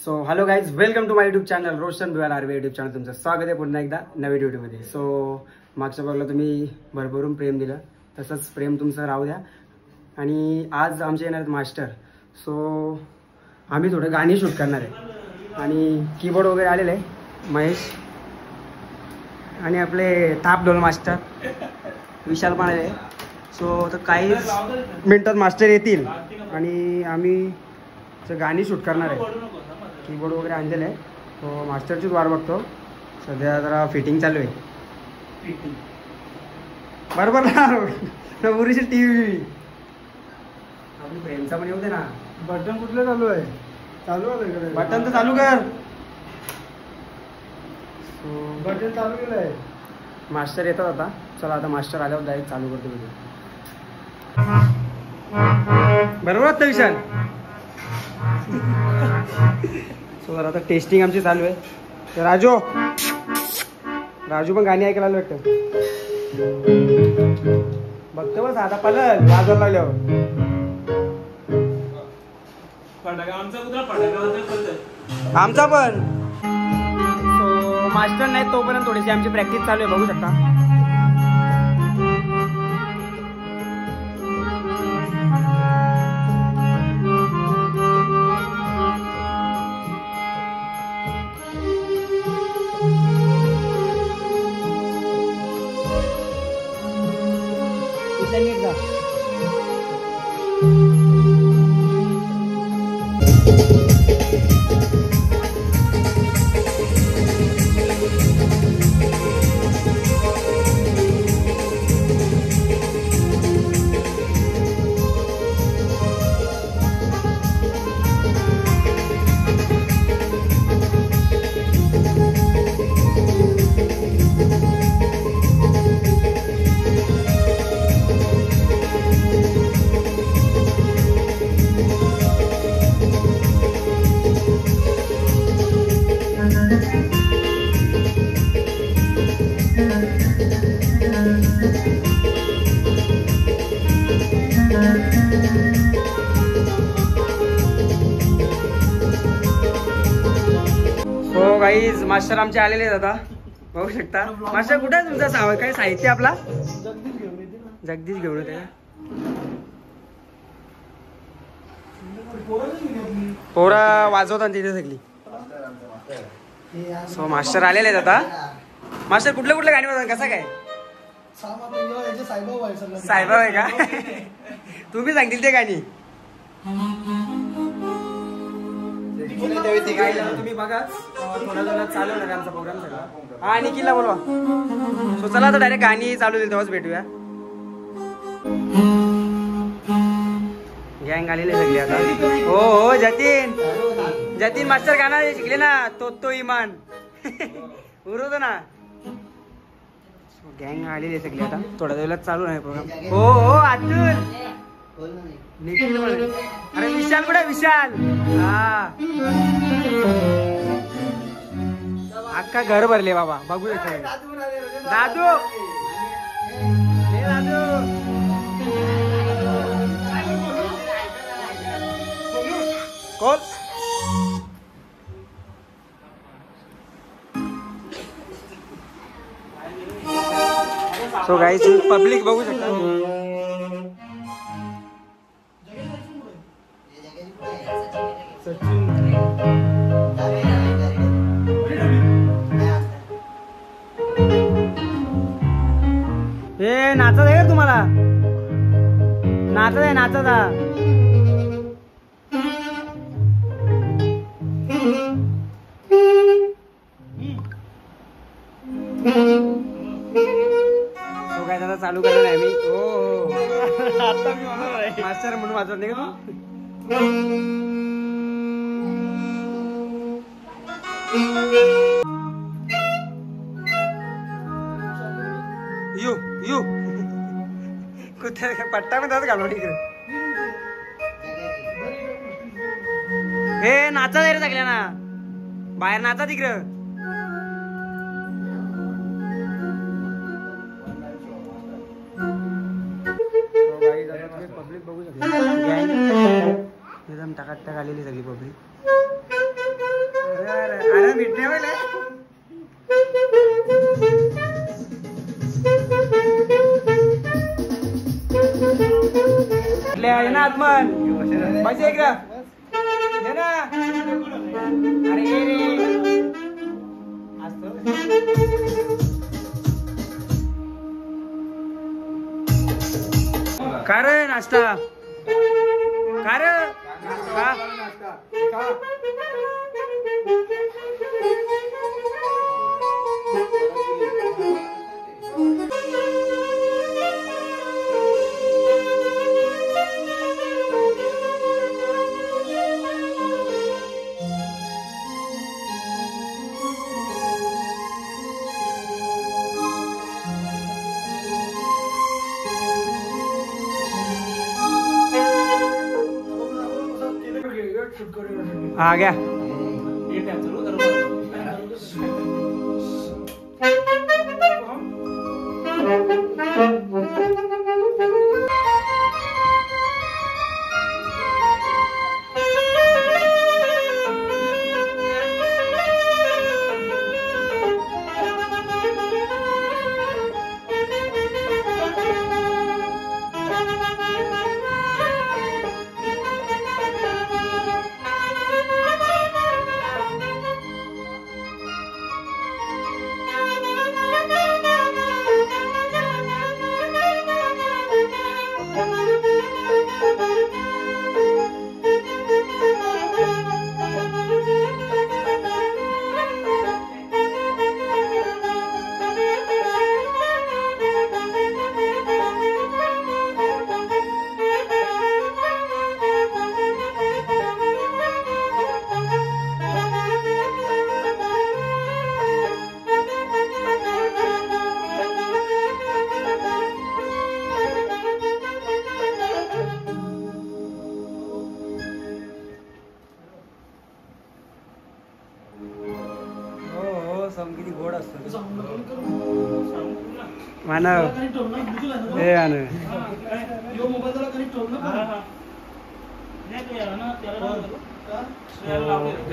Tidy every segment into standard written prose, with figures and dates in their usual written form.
So hello guys, welcome to my YouTube channel Roshan Bhuyar Arvi YouTube channel. तुमचं स्वागत आहे पुन्हा एकदा नवीन व्हिडिओमध्ये. सो मागच्या ब्लॉगला तुम्ही भरभरून प्रेम दिलं, तसंच प्रेम तुमचं राहू द्या. आणि आज आमचे येणार आहेत मास्टर. सो आम्ही थोडं गाणी शूट करणार आहे आणि कीबोर्ड वगैरे आलेलं आहे महेश आणि आपले ताप ढोल मास्टर विशाल पण आले. सो तर काही मिनटात मास्टर येतील आणि आम्ही गाणी शूट करणार आहे. कीबोर्ड वगैरे आणलेलं आहे, तो मास्टरचीच वाट बघतो. सध्या जरा फिटिंग चालू आहे. बरोबर ना पुरीची टी व्ही आपली फ्रेंडचा पण येऊ दे ना. बटन कुठलं चालू आहे? चालू आहे बटन तर चालू कर. बटन चालू केलं आहे. मास्टर येतात आता. चला आता मास्टर आल्यावर डायरेक्ट चालू करतो व्हिडिओ. बरोबर आता विशाल. सो जरा आता टेस्टिंग आमची चालू आहे. तर राजू पण गाणी ऐकायला वाटतं. बघतो बस आता पलल वाजवायला लागल्यावर. आमचा पण. सो मास्टर नाही तोपर्यंत थोडीशी आमची प्रॅक्टिस चालू आहे, बघू शकता. नीट जा. सो गाईज मास्टर आमचे आलेले आहेत आता, बघू शकता. मास्टर कुठे आहे तुमचा काय साहित्य आपला? जगदीश घेऊन येते. पोरं वाजवतात तिथे सगळी. सो मास्टर आलेले आहेत आता. मास्टर कुठले कुठले गाणी वाजवतात, कसा काय? साईबाबा आहे का? तुम्ही सांगतील ते गाणी. तुम्ही बघा थोडा चालवणार आमचा प्रोग्राम सगळा. हा निखिलला बोलवा. सो चला आता डायरेक्ट गाणी चालू होईल तेव्हाच भेटूया. गँग आलेले सगळे आता. हो हो जतीन मास्टर गाणं शिकले ना, तो इमान उरवतो ना. गँग आलेले सगळे आता. थोड्या वेळात चालू आहे प्रोग्राम. हो हो अतुल निखिल. अरे विशाल कुठे? विशाल हा अख्खा घर भरले बाबा, बघू शकता. दादू कोण? सो गाईज पब्लिक बघू शकता. हे नाचत आहे का तुम्हाला? नाचत आहे. तो काय दादा चालू करणार आहे मी. हो मास्टर म्हणून वाजवत नाही का तू? यू कुठे पट्टा पण त्याच घालवा तिकडे. हे नाचा रे सगळ्या ना, बाहेर नाचा तिकडं. पब्लिक बघू शकता एकदम टकाटक आलेली सगळी पब्लिक. अरे भेटणे वेळ आहे ना आत्मन मजा एक ना अरे ये रे काय रे नाश्ता काय रे आ गया किती गोड असतो मानव हे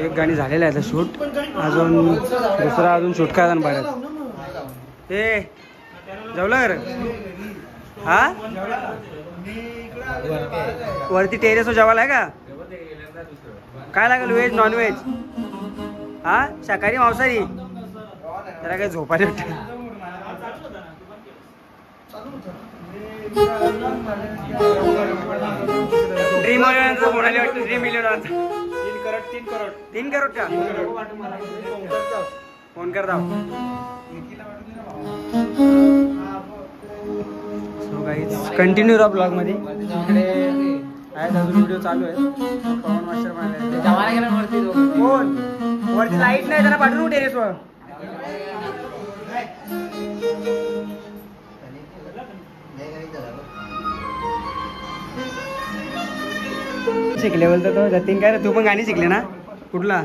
एक गाणी झालेलं आहे शूट अजून दुसरा अजून शूट करा परत हे जेवलं हा वरती टेरेसवर जेवायला आहे का काय लागेल व्हेज नॉन व्हेज हा शाकाहारी मांसाहारी त्याला काय झोपायला ड्रीम मिलियनचा फोन आले वाटतं ड्रीम मिलियनचा 3 करोड का फोन कर दाव सो गाईज कंटिन्यू राहा ब्लॉग मध्ये इकडे आहेत अजून व्हिडिओ चालू आहे पवन मास्टर फोन वरती लाईट नाही त्याला पाठवून टेरेसवर शिकले बोलतो तो जतीन काय रे तू पण गाणी शिकले ना कुठला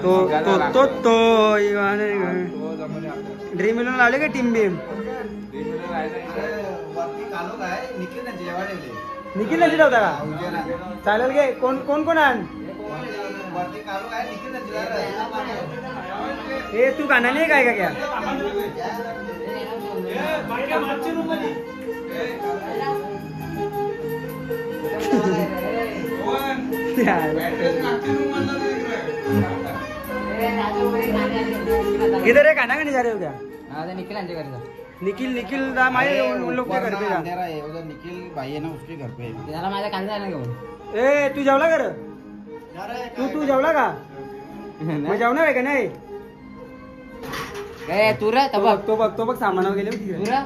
तो तो तो तो ड्रीम इलेव्हन लावले का टीम बीम निखिल नजी होता का चालेल गे कोण कोण कोण आण हे तू गाणं नाही काय का क्या इधर है खाना खाने जा रहे हो क्या? निखिल आंटे घर निखिल निखिल दा माये उन लोग के घर पे जा उधर निखिल भाई है ना उसके घर पे जरा माझा कांदा ना घेऊन ए तू जेवला कर तू जेवला का मग जेवणार आहे का नाही ए तू रे तो बघ सामान गेले तू रे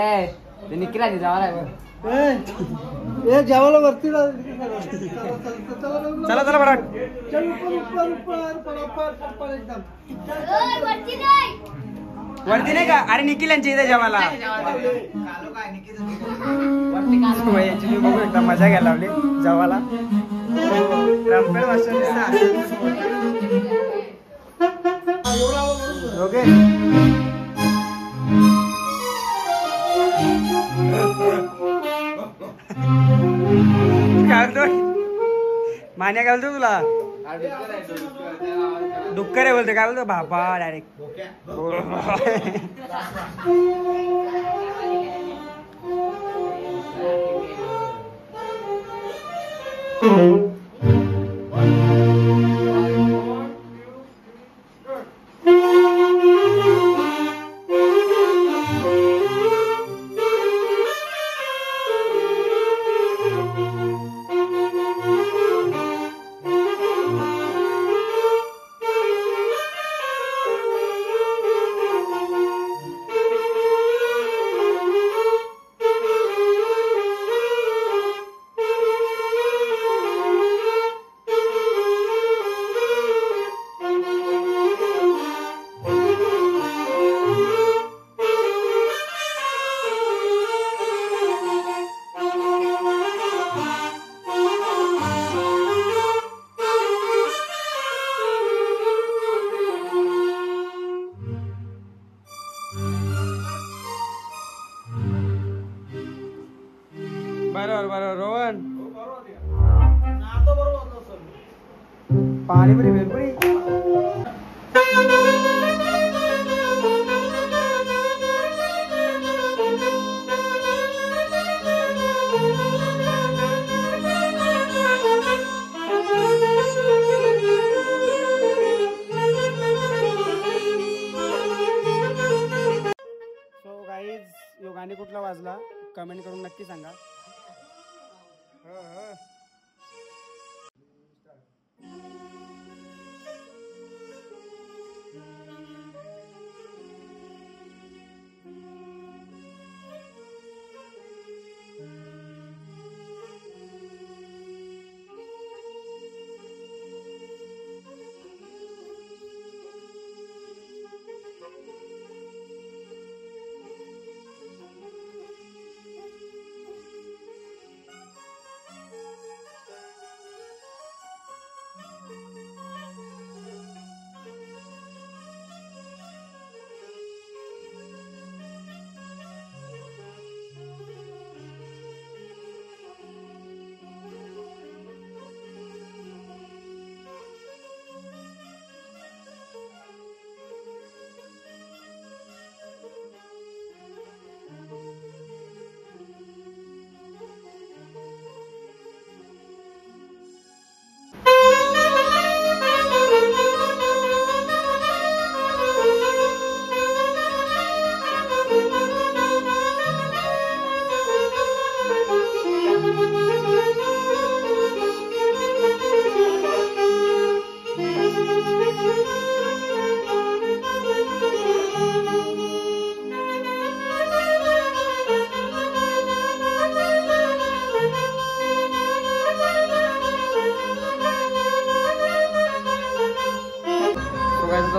ए ते निखिल आधी जावला ए जेवायला वरती चला चला बराट चल ऊपर एकदम वरती नाही का अरे निखिल यांच्या इथे जेवायला यांची बघू एकदा मजा घ्यायला लावली जेवायला ओके मान्या घालतो तुला डुक्कर आहे बोलते, काय बोलतो बापा डायरेक्ट. बरोबर बरोबर रोहन पाणीपुरी भेलपुरी. सो गाईज यो गाणी कुठला वाजला कमेंट करून नक्की सांगा.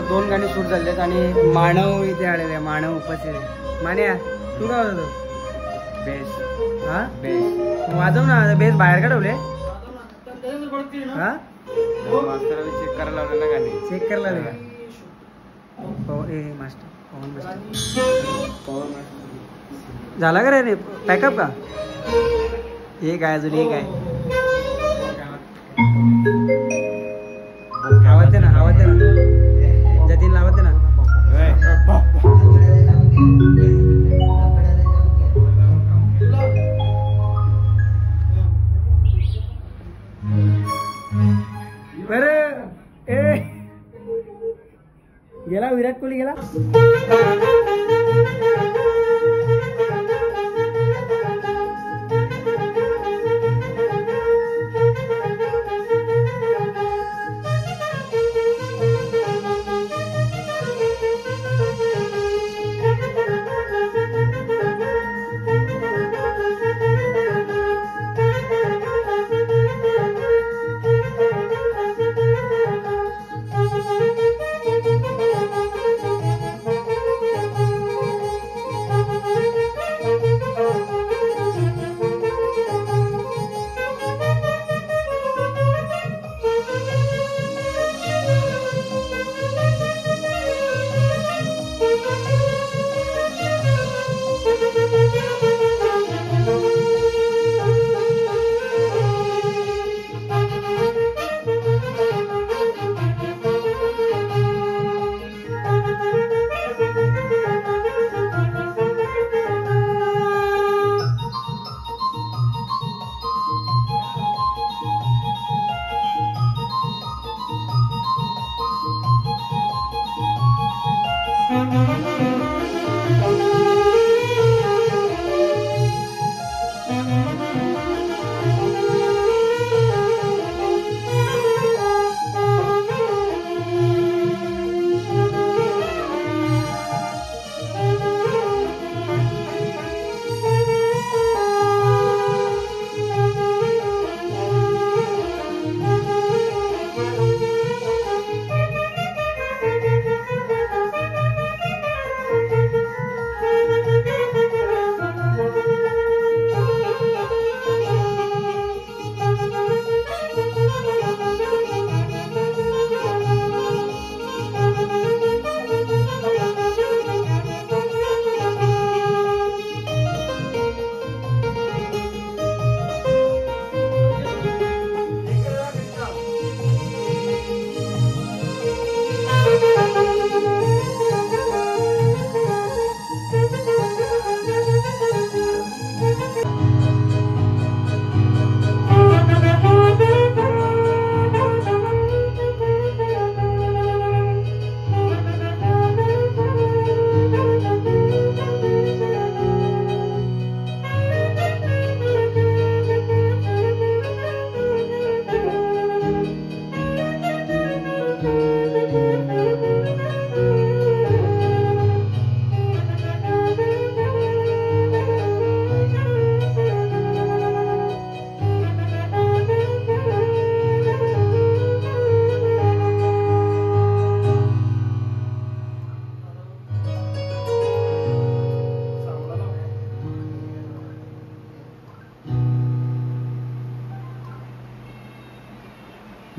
दोन गाणी शूट झाले आहेत आणि मानव इथे आलेले आहे. मानव उपस्थित आहे. मान्या तू काय होतो बेस? हा बेस वाजव ना. बेस बाहेर काढवले हा चेक करायला लावले ना गाणी. चेक करायला लावले का मास्टर पवन मास्टर झाला का रे पॅकअप का? एक आहे अजून एक आहे. आवाज दे ना आवाज दे ना जतीन लावत ना. बरं ए गेला विराट कोहली गेला.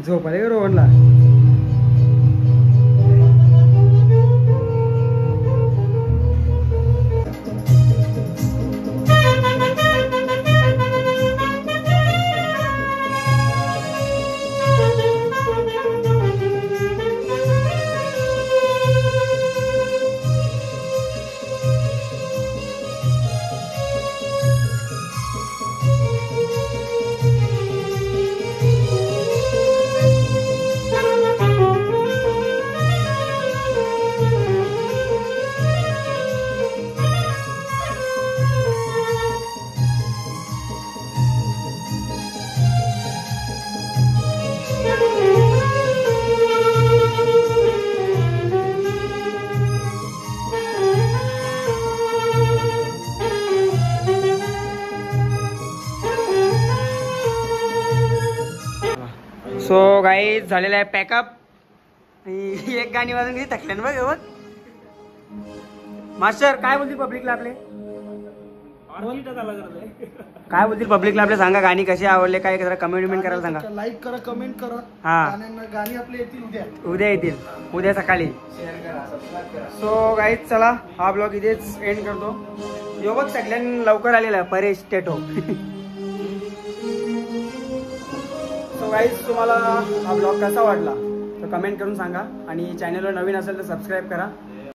झोप आले का रोहनला? सो गाईज झालेला आहे पॅकअप. एक गाणी वाजून किती थकले ना बघ. मास्टर काय बोलतील पब्लिकला आपले? काय बोलतील पब्लिकला आपले? सांगा गाणी कशी आवडले, काय जरा कमेंट करायला सांगा. लाईक करा, कमेंट करा. हा गाणी आपले येतील उद्या येतील, उद्या सकाळी. सो गाईज चला हा ब्लॉग इथेच एंड करतो. यो बघ सगळ्यांनी लवकर आलेला परेश टेटो. सो गाईज तुम्हाला हा ब्लॉग कसा वाटला तर कमेंट करून सांगा आणि चॅनलवर नवीन असेल तर सबस्क्राईब करा.